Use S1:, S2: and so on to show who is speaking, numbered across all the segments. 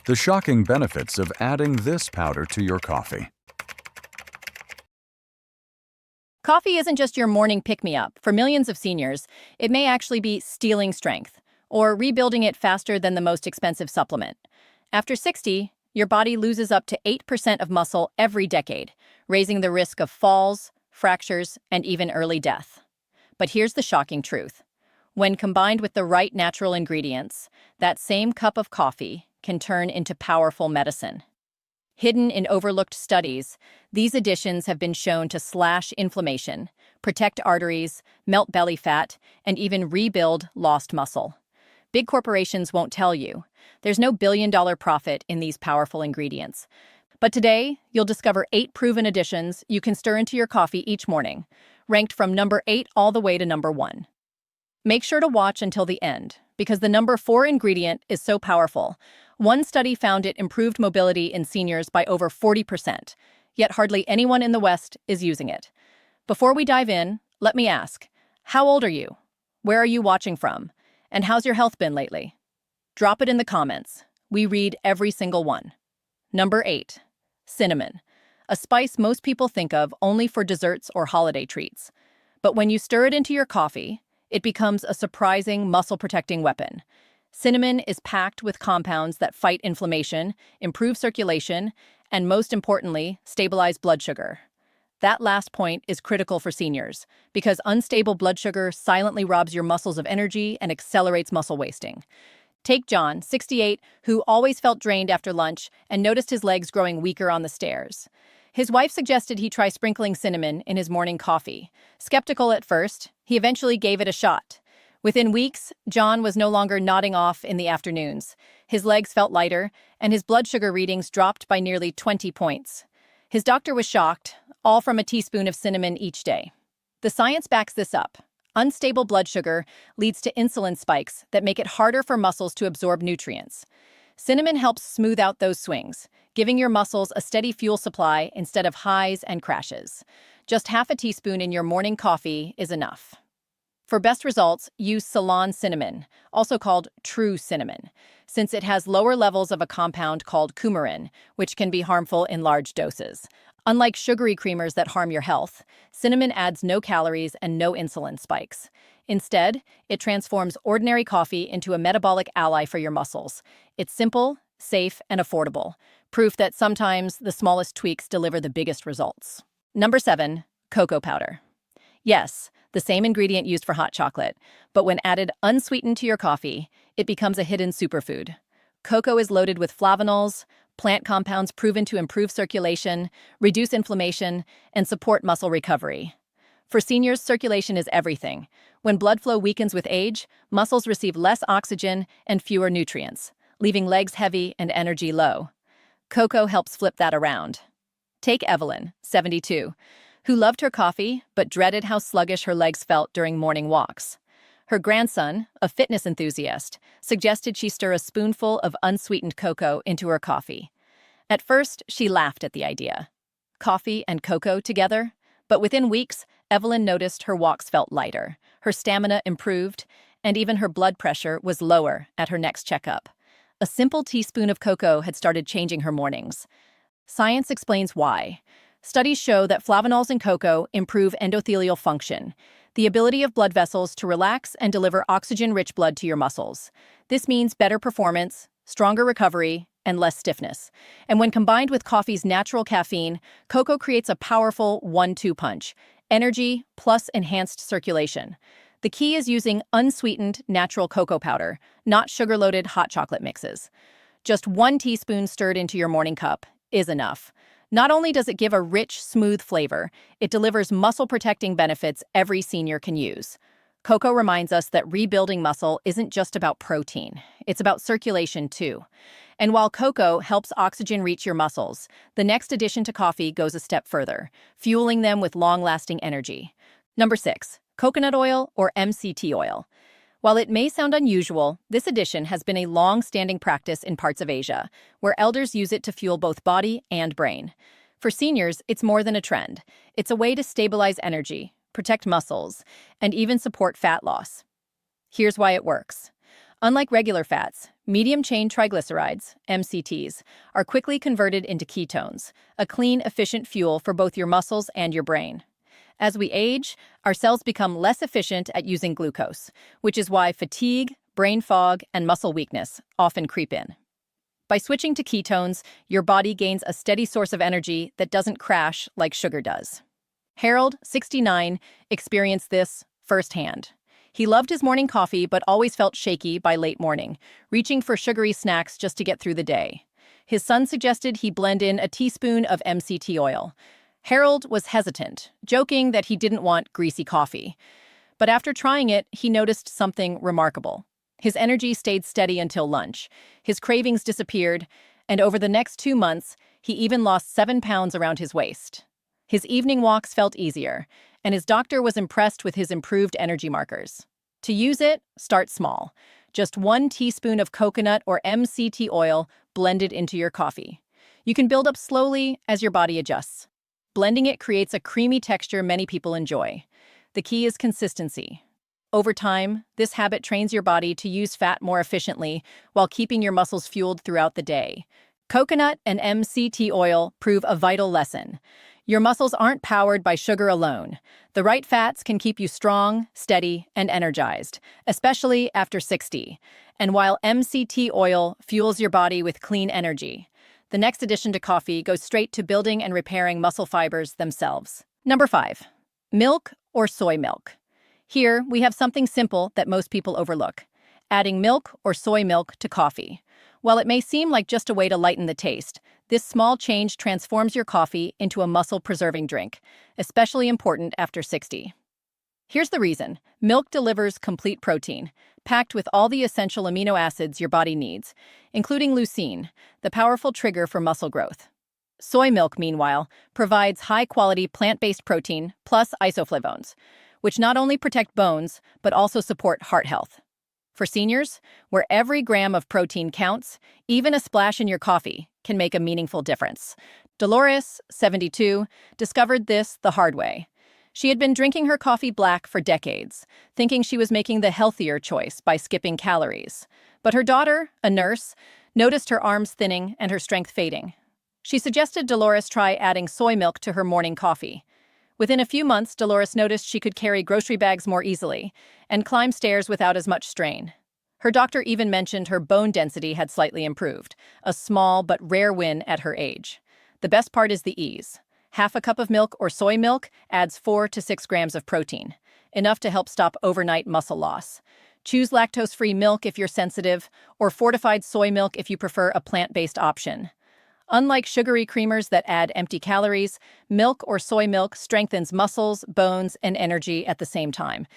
S1: The shocking benefits of adding this powder to your coffee.
S2: Coffee isn't just your morning pick-me-up. For millions of seniors, it may actually be stealing strength or rebuilding it faster than the most expensive supplement. After 60, your body loses up to 8% of muscle every decade, raising the risk of falls, fractures, and even early death. But here's the shocking truth. When combined with the right natural ingredients, that same cup of coffee can turn into powerful medicine. Hidden in overlooked studies, these additions have been shown to slash inflammation, protect arteries, melt belly fat, and even rebuild lost muscle. Big corporations won't tell you. There's no billion-dollar profit in these powerful ingredients. But today, you'll discover 8 proven additions you can stir into your coffee each morning, ranked from number 8 all the way to number 1. Make sure to watch until the end, because the number 4 ingredient is so powerful. One study found it improved mobility in seniors by over 40%, yet hardly anyone in the West is using it. Before we dive in, let me ask, how old are you? Where are you watching from? And how's your health been lately? Drop it in the comments. We read every single one. Number 8, cinnamon, a spice most people think of only for desserts or holiday treats. But when you stir it into your coffee, it becomes a surprising muscle-protecting weapon. Cinnamon is packed with compounds that fight inflammation, improve circulation, and most importantly, stabilize blood sugar. That last point is critical for seniors, because unstable blood sugar silently robs your muscles of energy and accelerates muscle wasting. Take John, 68, who always felt drained after lunch and noticed his legs growing weaker on the stairs. His wife suggested he try sprinkling cinnamon in his morning coffee. Skeptical at first, he eventually gave it a shot. Within weeks, John was no longer nodding off in the afternoons. His legs felt lighter, and his blood sugar readings dropped by nearly 20 points. His doctor was shocked, all from a teaspoon of cinnamon each day. The science backs this up. Unstable blood sugar leads to insulin spikes that make it harder for muscles to absorb nutrients. Cinnamon helps smooth out those swings, giving your muscles a steady fuel supply instead of highs and crashes. Just half a teaspoon in your morning coffee is enough. For best results, use Ceylon cinnamon, also called true cinnamon, since it has lower levels of a compound called coumarin, which can be harmful in large doses. Unlike sugary creamers that harm your health, cinnamon adds no calories and no insulin spikes. Instead, it transforms ordinary coffee into a metabolic ally for your muscles. It's simple, safe, and affordable, proof that sometimes the smallest tweaks deliver the biggest results. Number 7, cocoa powder. Yes, the same ingredient used for hot chocolate, but when added unsweetened to your coffee, it becomes a hidden superfood. Cocoa is loaded with flavonols, plant compounds proven to improve circulation, reduce inflammation, and support muscle recovery. For seniors, circulation is everything. When blood flow weakens with age, muscles receive less oxygen and fewer nutrients, leaving legs heavy and energy low. Cocoa helps flip that around. Take Evelyn, 72, who loved her coffee but dreaded how sluggish her legs felt during morning walks. Her grandson, a fitness enthusiast, suggested she stir a spoonful of unsweetened cocoa into her coffee. At first, she laughed at the idea. Coffee and cocoa together? But within weeks, Evelyn noticed her walks felt lighter, her stamina improved, and even her blood pressure was lower at her next checkup. A simple teaspoon of cocoa had started changing her mornings. Science explains why. Studies show that flavonols in cocoa improve endothelial function, the ability of blood vessels to relax and deliver oxygen-rich blood to your muscles. This means better performance, stronger recovery, and less stiffness. And when combined with coffee's natural caffeine, cocoa creates a powerful 1-2 punch: energy plus enhanced circulation. The key is using unsweetened natural cocoa powder, not sugar-loaded hot chocolate mixes. Just 1 teaspoon stirred into your morning cup is enough. Not only does it give a rich, smooth flavor, it delivers muscle-protecting benefits every senior can use. Cocoa reminds us that rebuilding muscle isn't just about protein. It's about circulation, too. And while cocoa helps oxygen reach your muscles, the next addition to coffee goes a step further, fueling them with long-lasting energy. Number 6, coconut oil or MCT oil. While it may sound unusual, this addition has been a long-standing practice in parts of Asia, where elders use it to fuel both body and brain. For seniors, it's more than a trend. It's a way to stabilize energy, protect muscles, and even support fat loss. Here's why it works. Unlike regular fats, Medium-chain triglycerides, MCTs, are quickly converted into ketones, a clean, efficient fuel for both your muscles and your brain. As we age, our cells become less efficient at using glucose, which is why fatigue, brain fog, and muscle weakness often creep in. By switching to ketones, your body gains a steady source of energy that doesn't crash like sugar does. Harold, 69, experienced this firsthand. He loved his morning coffee but always felt shaky by late morning, reaching for sugary snacks just to get through the day. His son suggested he blend in a teaspoon of MCT oil. Harold was hesitant, joking that he didn't want greasy coffee. But after trying it, he noticed something remarkable. His energy stayed steady until lunch. His cravings disappeared, and over the next 2 months, he even lost 7 pounds around his waist. His evening walks felt easier, and his doctor was impressed with his improved energy markers. To use it, start small. Just 1 teaspoon of coconut or MCT oil blended into your coffee. You can build up slowly as your body adjusts. Blending it creates a creamy texture many people enjoy. The key is consistency. Over time, this habit trains your body to use fat more efficiently while keeping your muscles fueled throughout the day. Coconut and MCT oil prove a vital lesson. Your muscles aren't powered by sugar alone. The right fats can keep you strong, steady, and energized, especially after 60. And while MCT oil fuels your body with clean energy, the next addition to coffee goes straight to building and repairing muscle fibers themselves. Number 5. Milk or soy milk. Here, we have something simple that most people overlook: adding milk or soy milk to coffee. While it may seem like just a way to lighten the taste, this small change transforms your coffee into a muscle-preserving drink, especially important after 60. Here's the reason. Milk delivers complete protein, packed with all the essential amino acids your body needs, including leucine, the powerful trigger for muscle growth. Soy milk, meanwhile, provides high-quality plant-based protein plus isoflavones, which not only protect bones, but also support heart health. For seniors, where every gram of protein counts, even a splash in your coffee can make a meaningful difference. Dolores, 72, discovered this the hard way. She had been drinking her coffee black for decades, thinking she was making the healthier choice by skipping calories. But her daughter, a nurse, noticed her arms thinning and her strength fading. She suggested Dolores try adding soy milk to her morning coffee. Within a few months, Dolores noticed she could carry grocery bags more easily and climb stairs without as much strain. Her doctor even mentioned her bone density had slightly improved, a small but rare win at her age. The best part is the ease. Half a cup of milk or soy milk adds 4 to 6 grams of protein, enough to help stop overnight muscle loss. Choose lactose-free milk if you're sensitive, or fortified soy milk if you prefer a plant-based option. Unlike sugary creamers that add empty calories, milk or soy milk strengthens muscles, bones, and energy at the same time.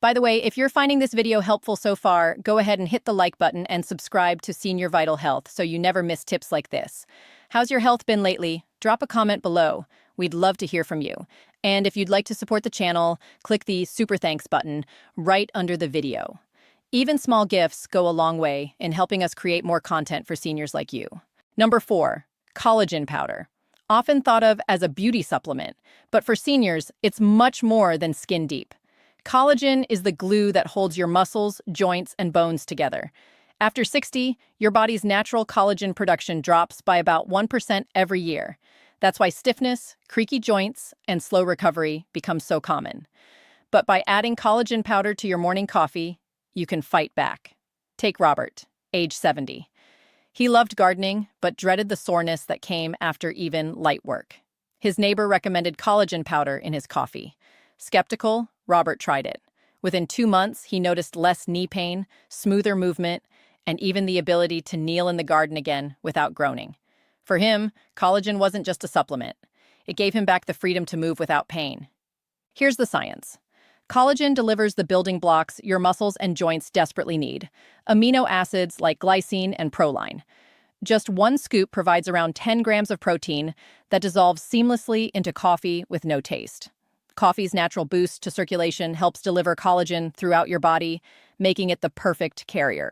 S2: By the way, if you're finding this video helpful so far, go ahead and hit the like button and subscribe to Senior Vital Health so you never miss tips like this. How's your health been lately? Drop a comment below. We'd love to hear from you. And if you'd like to support the channel, click the Super Thanks button right under the video. Even small gifts go a long way in helping us create more content for seniors like you. Number 4. Collagen powder. Often thought of as a beauty supplement, but for seniors, it's much more than skin deep. Collagen is the glue that holds your muscles, joints, and bones together. After 60, your body's natural collagen production drops by about 1% every year. That's why stiffness, creaky joints, and slow recovery become so common. But by adding collagen powder to your morning coffee, you can fight back. Take Robert, age 70. He loved gardening, but dreaded the soreness that came after even light work. His neighbor recommended collagen powder in his coffee. Skeptical, Robert tried it. Within 2 months, he noticed less knee pain, smoother movement, and even the ability to kneel in the garden again without groaning. For him, collagen wasn't just a supplement. It gave him back the freedom to move without pain. Here's the science. Collagen delivers the building blocks your muscles and joints desperately need: amino acids like glycine and proline. Just 1 scoop provides around 10 grams of protein that dissolves seamlessly into coffee with no taste. Coffee's natural boost to circulation helps deliver collagen throughout your body, making it the perfect carrier.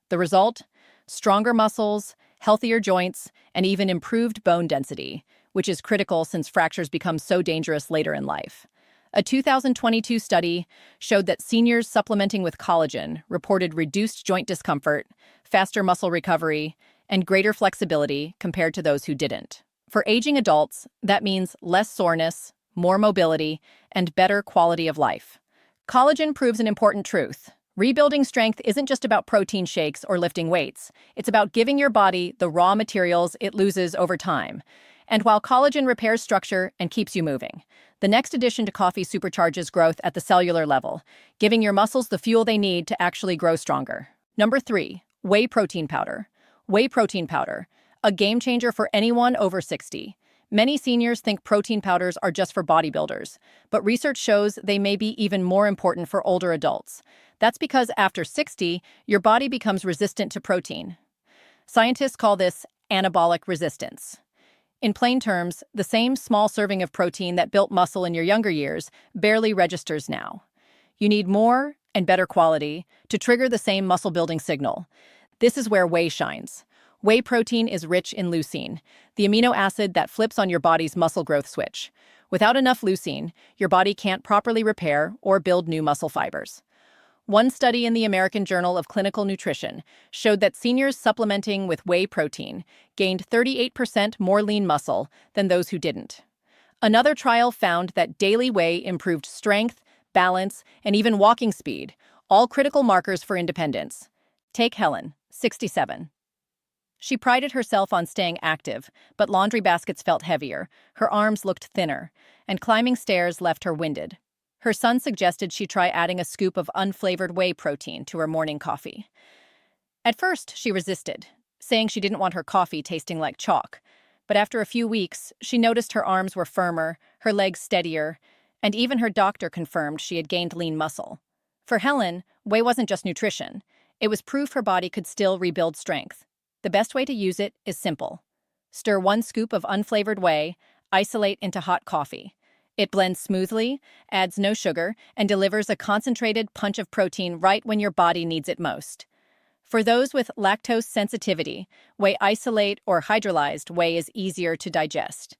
S2: The result? Stronger muscles, healthier joints, and even improved bone density, which is critical since fractures become so dangerous later in life. A 2022 study showed that seniors supplementing with collagen reported reduced joint discomfort, faster muscle recovery, and greater flexibility compared to those who didn't. For aging adults, that means less soreness, more mobility, and better quality of life. Collagen proves an important truth. Rebuilding strength isn't just about protein shakes or lifting weights. It's about giving your body the raw materials it loses over time. And while collagen repairs structure and keeps you moving, the next addition to coffee supercharges growth at the cellular level, giving your muscles the fuel they need to actually grow stronger. Number 3, whey protein powder. Whey protein powder, a game changer for anyone over 60. Many seniors think protein powders are just for bodybuilders, but research shows they may be even more important for older adults. That's because after 60, your body becomes resistant to protein. Scientists call this anabolic resistance. In plain terms, the same small serving of protein that built muscle in your younger years barely registers now. You need more and better quality to trigger the same muscle-building signal. This is where whey shines. Whey protein is rich in leucine, the amino acid that flips on your body's muscle growth switch. Without enough leucine, your body can't properly repair or build new muscle fibers. One study in the American Journal of Clinical Nutrition showed that seniors supplementing with whey protein gained 38% more lean muscle than those who didn't. Another trial found that daily whey improved strength, balance, and even walking speed, all critical markers for independence. Take Helen, 67. She prided herself on staying active, but laundry baskets felt heavier, her arms looked thinner, and climbing stairs left her winded. Her son suggested she try adding a scoop of unflavored whey protein to her morning coffee. At first, she resisted, saying she didn't want her coffee tasting like chalk. But after a few weeks, she noticed her arms were firmer, her legs steadier, and even her doctor confirmed she had gained lean muscle. For Helen, whey wasn't just nutrition. It was proof her body could still rebuild strength. The best way to use it is simple. Stir 1 scoop of unflavored whey, isolate into hot coffee. It blends smoothly, adds no sugar, and delivers a concentrated punch of protein right when your body needs it most. For those with lactose sensitivity, whey isolate or hydrolyzed whey is easier to digest.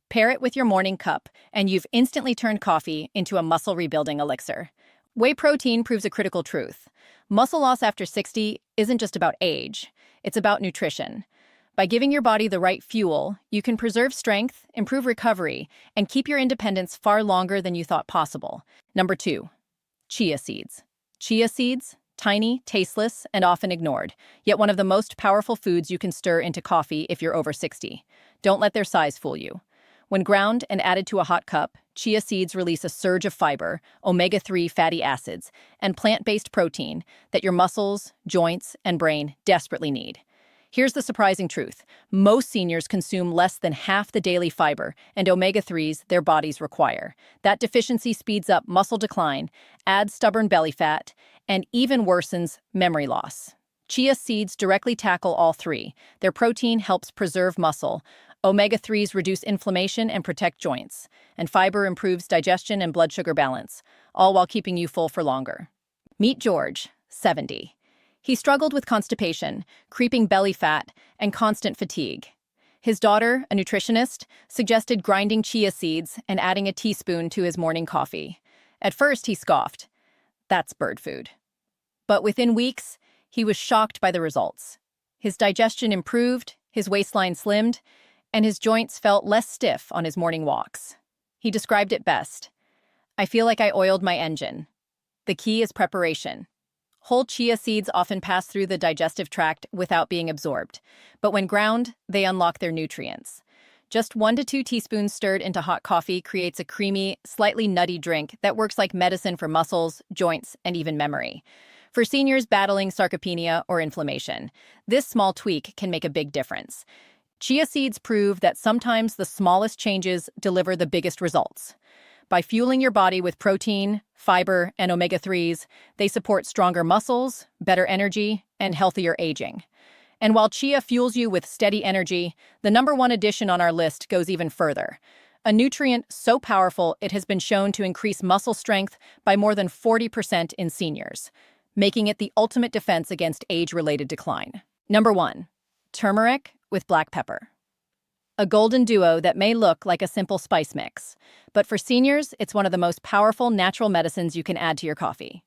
S2: Pair it with your morning cup, and you've instantly turned coffee into a muscle-rebuilding elixir. Whey protein proves a critical truth. Muscle loss after 60 isn't just about age, it's about nutrition. By giving your body the right fuel, you can preserve strength, improve recovery, and keep your independence far longer than you thought possible. Number 2, chia seeds. Chia seeds, tiny, tasteless, and often ignored, yet one of the most powerful foods you can stir into coffee if you're over 60. Don't let their size fool you. When ground and added to a hot cup, chia seeds release a surge of fiber, omega-3 fatty acids, and plant-based protein that your muscles, joints, and brain desperately need. Here's the surprising truth. Most seniors consume less than half the daily fiber and omega-3s their bodies require. That deficiency speeds up muscle decline, adds stubborn belly fat, and even worsens memory loss. Chia seeds directly tackle all three. Their protein helps preserve muscle, omega-3s reduce inflammation and protect joints, and fiber improves digestion and blood sugar balance, all while keeping you full for longer. Meet George, 70. He struggled with constipation, creeping belly fat, and constant fatigue. His daughter, a nutritionist, suggested grinding chia seeds and adding a teaspoon to his morning coffee. At first, he scoffed. That's bird food. But within weeks, he was shocked by the results. His digestion improved, his waistline slimmed, and his joints felt less stiff on his morning walks. He described it best. I feel like I oiled my engine. The key is preparation. Whole chia seeds often pass through the digestive tract without being absorbed, but when ground, they unlock their nutrients. Just 1 to 2 teaspoons stirred into hot coffee creates a creamy, slightly nutty drink that works like medicine for muscles, joints, and even memory. For seniors battling sarcopenia or inflammation, this small tweak can make a big difference. Chia seeds prove that sometimes the smallest changes deliver the biggest results. By fueling your body with protein, fiber, and omega-3s, they support stronger muscles, better energy, and healthier aging. And while chia fuels you with steady energy, the number 1 addition on our list goes even further. A nutrient so powerful it has been shown to increase muscle strength by more than 40% in seniors, making it the ultimate defense against age-related decline. Number 1, turmeric with black pepper. a golden duo that may look like a simple spice mix. But for seniors, it's one of the most powerful natural medicines you can add to your coffee.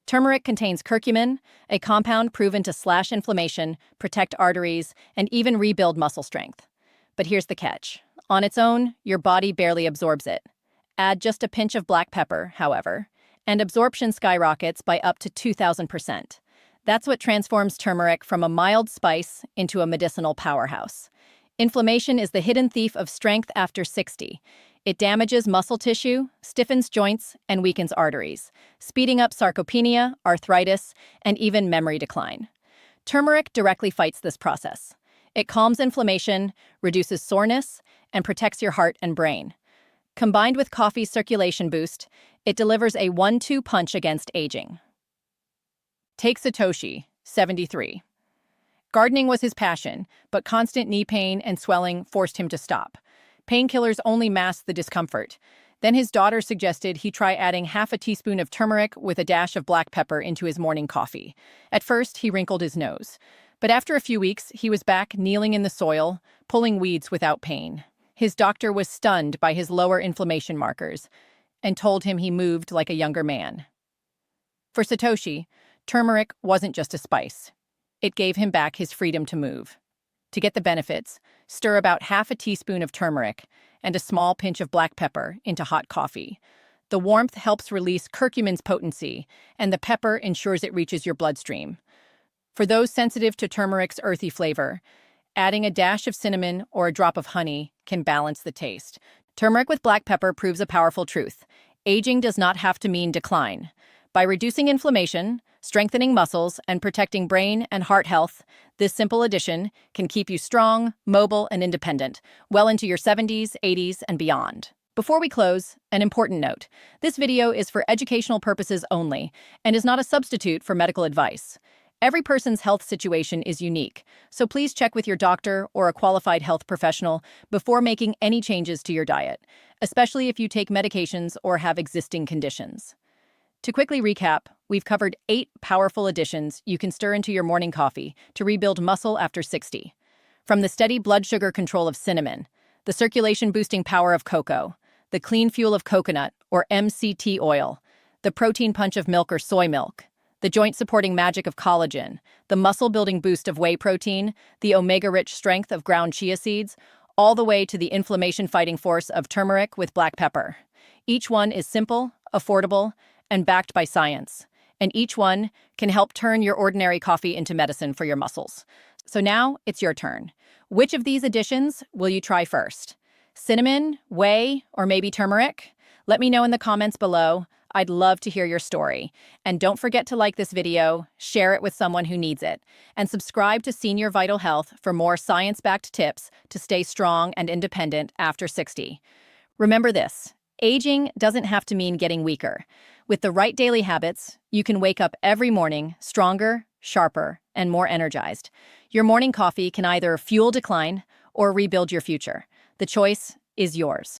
S2: Turmeric contains curcumin, a compound proven to slash inflammation, protect arteries, and even rebuild muscle strength. But here's the catch. On its own, your body barely absorbs it. Add just a pinch of black pepper, however, and absorption skyrockets by up to 2,000%. That's what transforms turmeric from a mild spice into a medicinal powerhouse. Inflammation is the hidden thief of strength after 60. It damages muscle tissue, stiffens joints, and weakens arteries, speeding up sarcopenia, arthritis, and even memory decline. Turmeric directly fights this process. It calms inflammation, reduces soreness, and protects your heart and brain. Combined with coffee's circulation boost, it delivers a 1-2 punch against aging. Take Satoshi, 73. Gardening was his passion, but constant knee pain and swelling forced him to stop. Painkillers only masked the discomfort. Then his daughter suggested he try adding half a teaspoon of turmeric with a dash of black pepper into his morning coffee. At first, he wrinkled his nose. But after a few weeks, he was back kneeling in the soil, pulling weeds without pain. His doctor was stunned by his lower inflammation markers and told him he moved like a younger man. For Satoshi, turmeric wasn't just a spice. It gave him back his freedom to move. To get the benefits, stir about half a teaspoon of turmeric and a small pinch of black pepper into hot coffee. The warmth helps release curcumin's potency, and the pepper ensures it reaches your bloodstream. For those sensitive to turmeric's earthy flavor, adding a dash of cinnamon or a drop of honey can balance the taste. Turmeric with black pepper proves a powerful truth. Aging does not have to mean decline. By reducing inflammation, strengthening muscles, and protecting brain and heart health, this simple addition can keep you strong, mobile, and independent, well into your 70s, 80s, and beyond. Before we close, an important note. This video is for educational purposes only and is not a substitute for medical advice. Every person's health situation is unique, so please check with your doctor or a qualified health professional before making any changes to your diet, especially if you take medications or have existing conditions. To quickly recap, we've covered 8 powerful additions you can stir into your morning coffee to rebuild muscle after 60. From the steady blood sugar control of cinnamon, the circulation-boosting power of cocoa, the clean fuel of coconut, or MCT oil, the protein punch of milk or soy milk, the joint-supporting magic of collagen, the muscle-building boost of whey protein, the omega-rich strength of ground chia seeds, all the way to the inflammation-fighting force of turmeric with black pepper. Each one is simple, affordable, and backed by science, and each one can help turn your ordinary coffee into medicine for your muscles. So now it's your turn. Which of these additions will you try first? Cinnamon, whey, or maybe turmeric? Let me know in the comments below. I'd love to hear your story. And don't forget to like this video, share it with someone who needs it, and subscribe to Senior Vital Health for more science-backed tips to stay strong and independent after 60. Remember this, aging doesn't have to mean getting weaker. With the right daily habits, you can wake up every morning stronger, sharper, and more energized. Your morning coffee can either fuel decline or rebuild your future. The choice is yours.